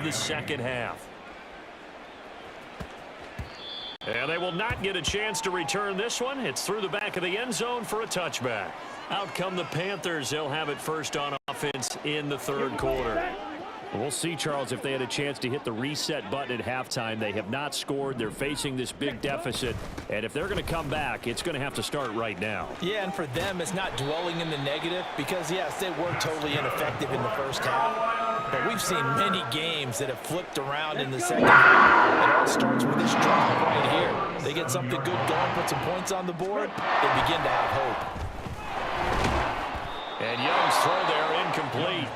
the second half. And they will not get a chance to return this one. It's through the back of the end zone for a touchback. Out come the Panthers. They'll have it first on offense in the third quarter. We'll see, Charles, if they had a chance to hit the reset button at halftime. They have not scored. They're facing this big deficit. And if they're going to come back, it's going to have to start right now. Yeah, and for them, it's not dwelling in the negative because, yes, they were totally ineffective in the first half. But we've seen many games that have flipped around in the second half. It all starts with this drive right here. They get something good going, put some points on the board, they begin to have hope. And Young's throw there incomplete.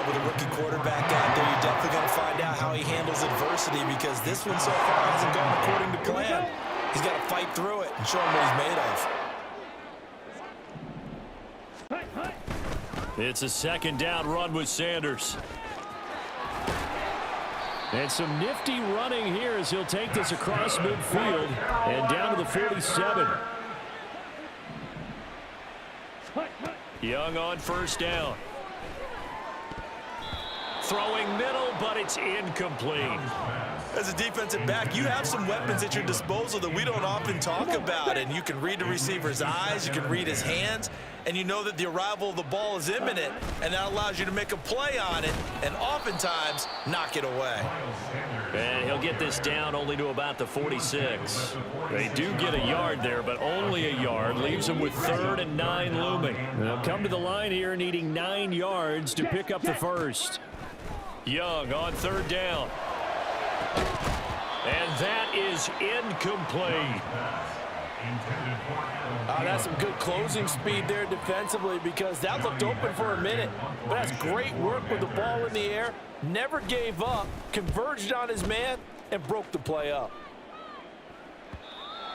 With a rookie quarterback out there, you're definitely going to find out how he handles adversity because this one so far hasn't gone according to plan. He's got to fight through it and show him what he's made of. It's a second down run with Sanders. And some nifty running here as he'll take this across midfield and down to the 47. Young on first down. Throwing middle, but it's incomplete. As a defensive back, you have some weapons at your disposal that we don't often talk about. And you can read the receiver's eyes, you can read his hands, and you know that the arrival of the ball is imminent. And that allows you to make a play on it and oftentimes knock it away. And he'll get this down only to about the 46. They do get a yard there, but only a yard. Leaves them with 3rd and 9 looming. They'll come to the line here needing 9 yards to pick up the first. Young on third down. And that is incomplete. That's some good closing speed there defensively because that looked open for a minute. But that's great work with the ball in the air. Never gave up, converged on his man, and broke the play up.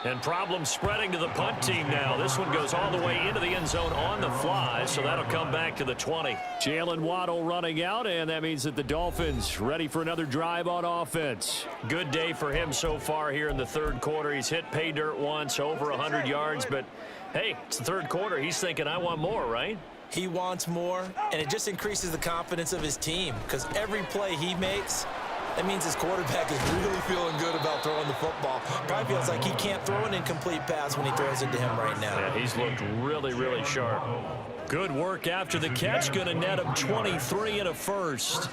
And problems spreading to the punt team now. This one goes all the way into the end zone on the fly, so that'll come back to the 20. Jalen Waddle running out, and that means that the Dolphins ready for another drive on offense. Good day for him so far here in the third quarter. He's hit pay dirt once, over 100 yards, but hey, it's the third quarter. He's thinking, I want more, right? He wants more, and it just increases the confidence of his team because every play he makes, that means his quarterback is really feeling good about throwing the football. Probably feels like he can't throw an incomplete pass when he throws it to him right now. Yeah, he's looked really, really sharp. Good work after the catch. Going to net him 23 and a first.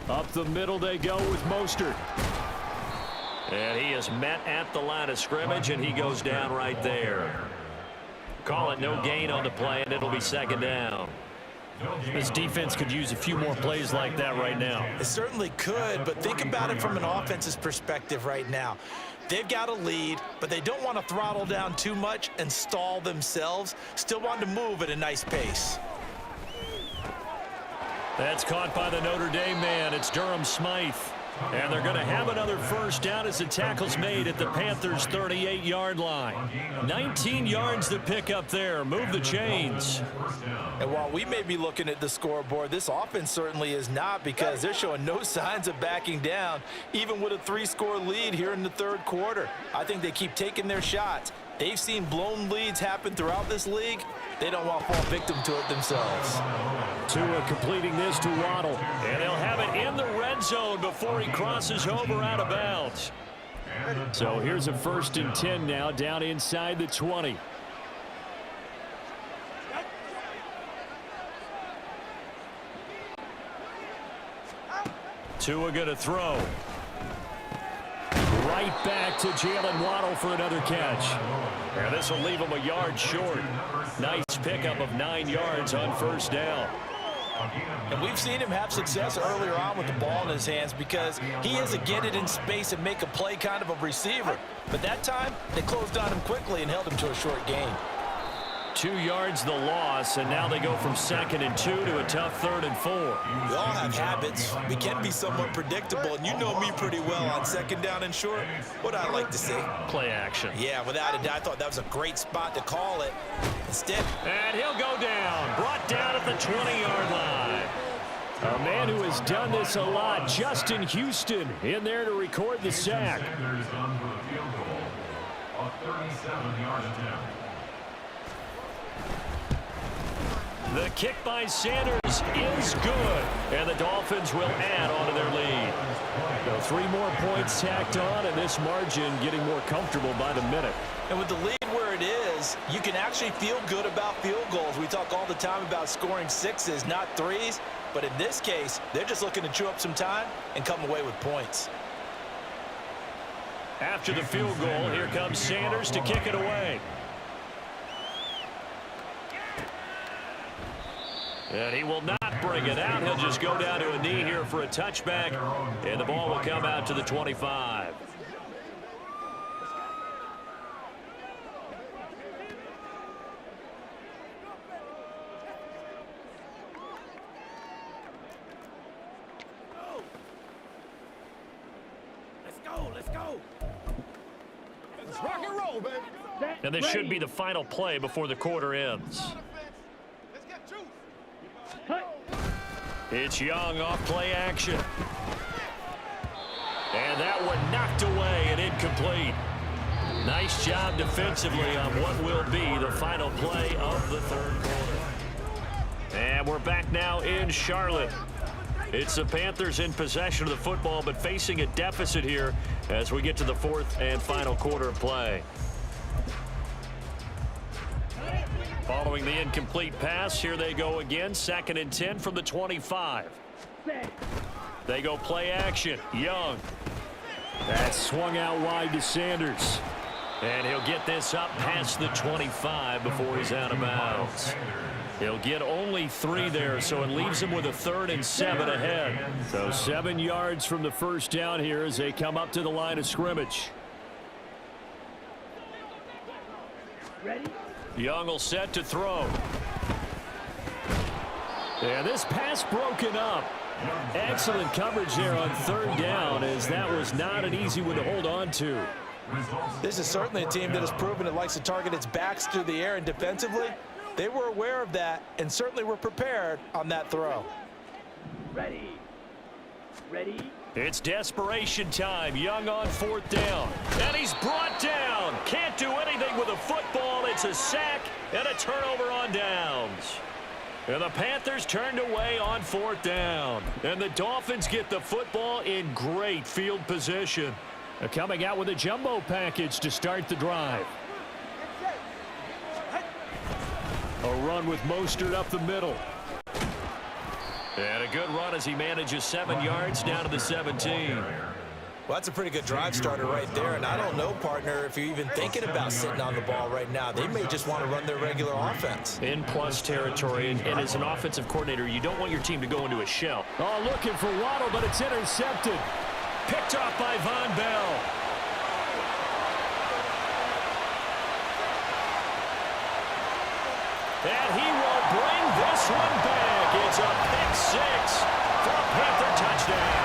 Up the middle they go with Mostert. And he is met at the line of scrimmage, and he goes down right there. Call it no gain on the play, and it'll be second down. This defense could use a few more plays like that right now. It certainly could, but think about it from an offense's perspective right now. They've got a lead, but they don't want to throttle down too much and stall themselves. Still want to move at a nice pace. That's caught by the Notre Dame man. It's Durham Smythe. And they're going to have another first down as the tackle's made at the Panthers' 38-yard line. 19 yards to pick up there. Move the chains. And while we may be looking at the scoreboard, this offense certainly is not because they're showing no signs of backing down, even with a 3-score lead here in the third quarter. I think they keep taking their shots. They've seen blown leads happen throughout this league. They don't want to fall victim to it themselves. Tua completing this to Waddle. And they'll have it in the red zone before he crosses over out of bounds. So here's a 1st and 10 now down inside the 20. Tua going to throw. Right back to Jalen Waddle for another catch. And this will leave him a yard short. Nice pickup of 9 yards on first down. And we've seen him have success earlier on with the ball in his hands because he is a get it in space and make a play kind of a receiver. But that time, they closed on him quickly and held him to a short gain. 2 yards the loss, and now they go from 2nd and 2 to a tough 3rd and 4. We all have habits. We can be somewhat predictable, and you know me pretty well on 2nd down and short. What I like to see. Play action. Yeah, without a doubt, I thought that was a great spot to call it. Instead. And he'll go down. Brought down at the 20-yard line. A man who has done this a lot, Justin Houston, in there to record the sack. The kick by Sanders is good, and the Dolphins will add on to their lead. So 3 more points tacked on, and this margin getting more comfortable by the minute. And with the lead where it is, you can actually feel good about field goals. We talk all the time about scoring 6s, not 3s. But in this case, they're just looking to chew up some time and come away with points. After the field goal, here comes Sanders to kick it away. And he will not bring it out. He'll just go down to a knee here for a touchback, and the ball will come out to the 25. Let's go. Let's rock and roll, baby. And this should be the final play before the quarter ends. Let's get juice. It's Young off play action. And that one knocked away and incomplete. Nice job defensively on what will be the final play of the third quarter. And we're back now in Charlotte. It's the Panthers in possession of the football, but facing a deficit here as we get to the fourth and final quarter of play. Following the incomplete pass, here they go again. 2nd and 10 from the 25. They go play action. Young. That's swung out wide to Sanders. And he'll get this up past the 25 before he's out of bounds. He'll get only 3 there, so it leaves him with a 3rd and 7 ahead. So 7 yards from the first down here as they come up to the line of scrimmage. Ready? Young will set to throw. And this pass broken up. Excellent coverage there on 3rd down, as that was not an easy one to hold on to. This is certainly a team that has proven it likes to target its backs through the air, and defensively, they were aware of that and certainly were prepared on that throw. Ready. Ready. It's desperation time. Young on 4th down. And he's brought down. Can't do anything with a football. It's a sack and a turnover on downs. And the Panthers turned away on 4th down. And the Dolphins get the football in great field position. They're coming out with a jumbo package to start the drive. A run with Mostert up the middle. And a good run as he manages 7 yards down to the 17. Well, that's a pretty good drive starter right there, and I don't know, partner, if you're even thinking about sitting on the ball right now. They may just want to run their regular offense. In plus territory, and as an offensive coordinator, you don't want your team to go into a shell. Oh, looking for Waddle, but it's intercepted. Picked off by Von Bell. And he will bring this one back. It's a pick 6 for a Panther touchdown.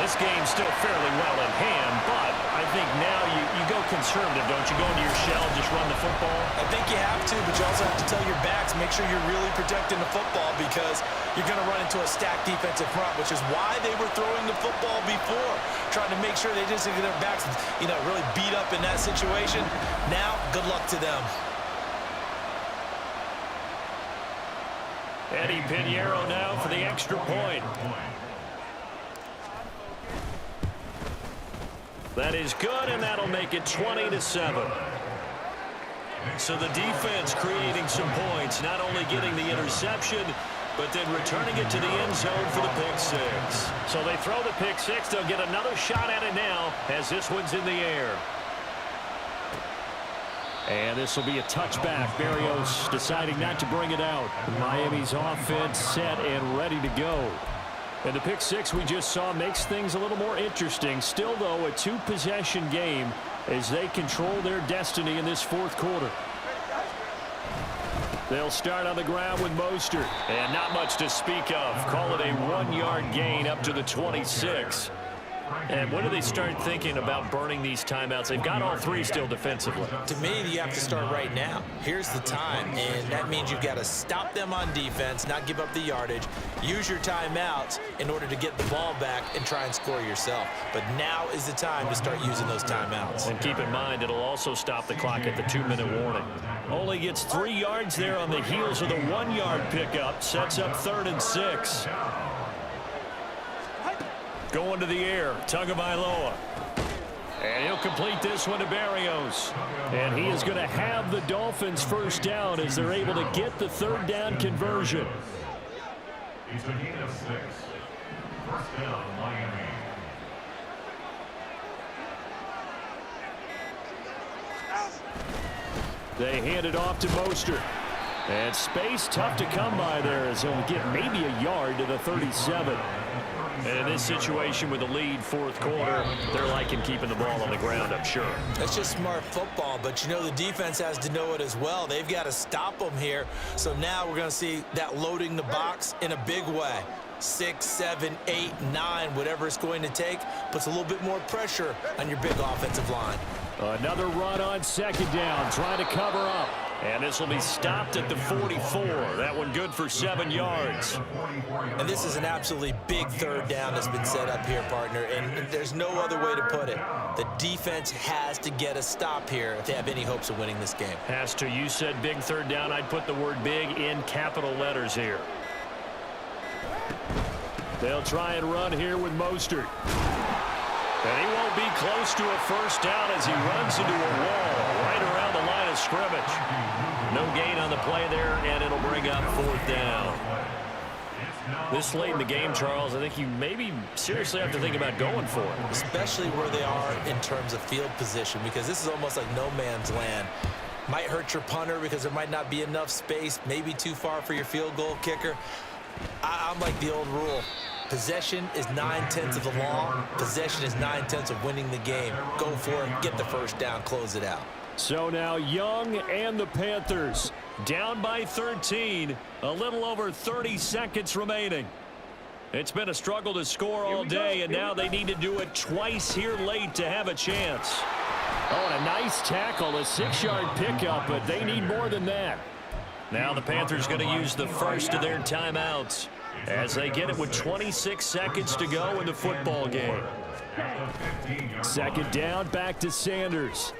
This game's still fairly well in hand, but I think now you go conservative, don't you? Go into your shell, just run the football. I think you have to, but you also have to tell your backs, make sure you're really protecting the football, because you're going to run into a stacked defensive front, which is why they were throwing the football before, trying to make sure they just get their backs, really beat up in that situation. Now, good luck to them. Eddie Pinheiro now for the extra point. That is good, and that'll make it 20-7. So the defense creating some points, not only getting the interception, but then returning it to the end zone for the pick 6. So they throw the pick 6. They'll get another shot at it now as this one's in the air. And this will be a touchback. Berrios deciding not to bring it out. Miami's offense set and ready to go. And the pick 6 we just saw makes things a little more interesting. Still, though, a 2-possession game as they control their destiny in this fourth quarter. They'll start on the ground with Mostert. And not much to speak of. Call it a 1-yard gain up to the 26. And when do they start thinking about burning these timeouts? They've got all 3 still defensively. To me, you have to start right now. Here's the time, and that means you've got to stop them on defense, not give up the yardage, use your timeouts in order to get the ball back and try and score yourself. But now is the time to start using those timeouts. And keep in mind, it'll also stop the clock at the 2-minute warning. Only gets 3 yards there on the heels of the 1-yard pickup. Sets up 3rd and 6. Going to the air, Tagovailoa. And he'll complete this one to Barrios. And he is going to have the Dolphins first down as they're able to get the 3rd down conversion. He's a gain of 6. First down, Miami. They hand it off to Mostert. And space tough to come by there as he'll get maybe a yard to the 37. And in this situation with the lead 4th quarter, they're liking keeping the ball on the ground, I'm sure. That's just smart football, but you know the defense has to know it as well. They've got to stop them here. So now we're going to see that loading the box in a big way. 6, 7, 8, 9, whatever it's going to take, puts a little bit more pressure on your big offensive line. Another run on 2nd down, trying to cover up. And this will be stopped at the 44. That one good for 7 yards. And this is an absolutely big 3rd down that's been set up here, partner, and there's no other way to put it. The defense has to get a stop here if they have any hopes of winning this game. Has to. You said big 3rd down. I'd put the word big in capital letters here. They'll try and run here with Mostert. And he won't be close to a first down as he runs into a wall right around the line of scrimmage. No gain on the play there, and it'll bring up 4th down. This late in the game, Charles, I think you maybe seriously have to think about going for it. Especially where they are in terms of field position, because this is almost like no man's land. Might hurt your punter because there might not be enough space, maybe too far for your field goal kicker. I'm like the old rule. Possession is 9/10 of the law. Possession is 9/10 of winning the game. Go for it, get the first down, close it out. So now Young and the Panthers down by 13. A little over 30 seconds remaining. It's been a struggle to score all day, and now they need to do it twice here late to have a chance. Oh, and a nice tackle, a 6-yard pickup, but they need more than that. Now the Panthers going to use the first of their timeouts as they get it with 26 seconds to go in the football game. 2nd down, back to Sanders.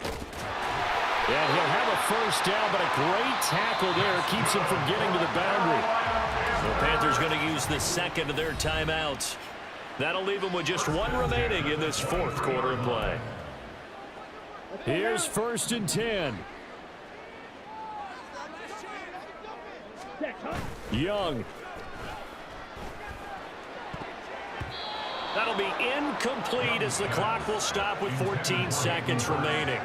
And he'll have a first down, but a great tackle there keeps him from getting to the boundary. The Panthers going to use the 2nd of their timeouts. That'll leave them with just 1 remaining in this 4th quarter of play. Here's 1st and 10. Young. That'll be incomplete as the clock will stop with 14 seconds remaining.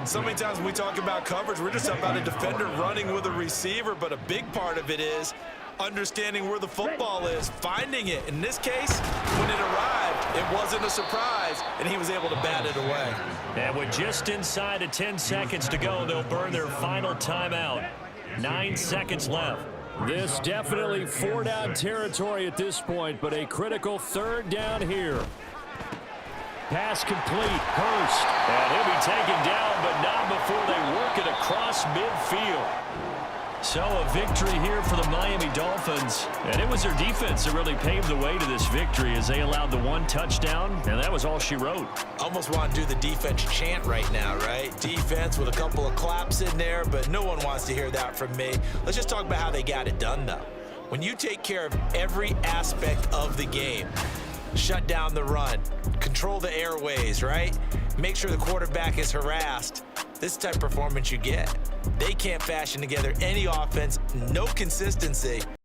So many times when we talk about coverage, we're just about a defender running with a receiver, but a big part of it is understanding where the football is, finding it. In this case, when it arrived, it wasn't a surprise, and he was able to bat it away. And with just inside of 10 seconds to go, they'll burn their final timeout. 9 seconds left. This definitely 4-down territory at this point, but a critical 3rd down here. Pass complete. Hurst. And he'll be taken down, but not before they work it across midfield. So a victory here for the Miami Dolphins. And it was their defense that really paved the way to this victory as they allowed the 1 touchdown, and that was all she wrote. Almost want to do the defense chant right now, right? Defense with a couple of claps in there, but no one wants to hear that from me. Let's just talk about how they got it done, though. When you take care of every aspect of the game, shut down the run, control the airways, right? Make sure the quarterback is harassed. This is the type of performance you get. They can't fashion together any offense, no consistency.